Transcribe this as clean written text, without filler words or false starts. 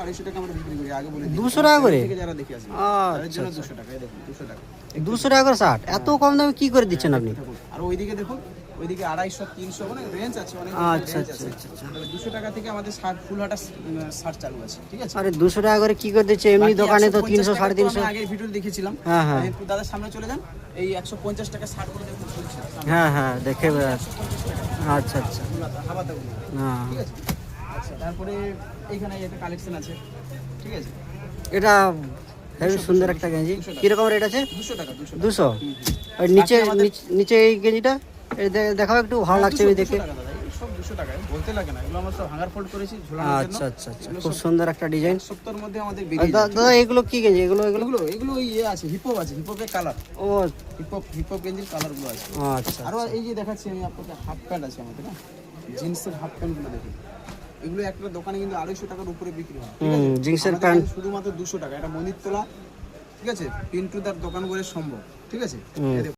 250 টাকা আমরা বিক্রি করি, আগে বলে দিই। 200 টাকা করে? থেকে যারা দেখে আসেন তাদের জন্য 200 টাকা। এই দেখুন 200 টাকা। 200 টাকা করে শার্ট, এত কম দামে কি করে দিচ্ছেন আপনি? আর ওইদিকে দেখুন, ওইদিকে 250 300 মানে রেঞ্জ আছে, অনেক আচ্ছা রেঞ্জ আচ্ছা আছে। আচ্ছা। 200 টাকা থেকে আমাদের শার্ট ফুল হাতা শার্ট চালু আছে, ঠিক আছে? আরে 200 টাকা করে কি করে দিচ্ছে? এমনি বাকি দোকানে তো 150 300 টাকা তো 350। আমি আগের ভিডিও দেখেছিলাম। হ্যাঁ হ্যাঁ একটু দাদার সামনে চলে যান, এই 150 টাকা শার্ট গুলো দেখুন চলছে সামনে। হ্যাঁ হ্যাঁ দেখে 150 টাকা আচ্ছা আচ্ছা ফুল হাতা হাবাতাগুলো, হ্যাঁ। ঠিক আছে? আচ্ছা, তারপরে এইখানে একটা কালেকশন আছে, ঠিক আছে? এটা হেবি সুন্দর একটা গেঞ্জি, কিরকম রেট আছে? 200 টাকা 200 টাকা। 200। আর নিচে নিচে এই গেঞ্জিটা দেখাও একটু, ভালো লাগছে আমি দেখে। 200 টাকা দাদা, এই সব 200 টাকা, বলতে লাগে না, এগুলো আমরা সব হাঙ্গার ফোল্ড করেছি ঝোলানোর জন্য। আচ্ছা আচ্ছা আচ্ছা, খুব সুন্দর একটা ডিজাইন। সপ্তাহের মধ্যে আমাদের বেরিয়ে যায়। দাদা এগুলো কি গেঞ্জি? এগুলো এগুলো এগুলো এগুলো ইয়ে আছে, হিপহপ আছে, হিপহপের কালার, ও হিপহপ গেঞ্জির কালারগুলো আছে। আচ্ছা আরও এই যে দেখাচ্ছি আমি আপনাকে, হাফ প্যান্ট আছে আমাদের, না জিন্সের হাফ প্যান্টগুলো দেখুন। এগুলো একটা দোকানে কিন্তু 250 টাকার উপরে বিক্রি হয়, ঠিক আছে? জিন্সের আমাদের প্যান্ট কাছে শুধুমাত্র 200 টাকা। এটা মনির তোলা, ঠিক আছে? পিন্টুদার দোকান বলে সম্ভব, ঠিক আছে? এই দেখুন।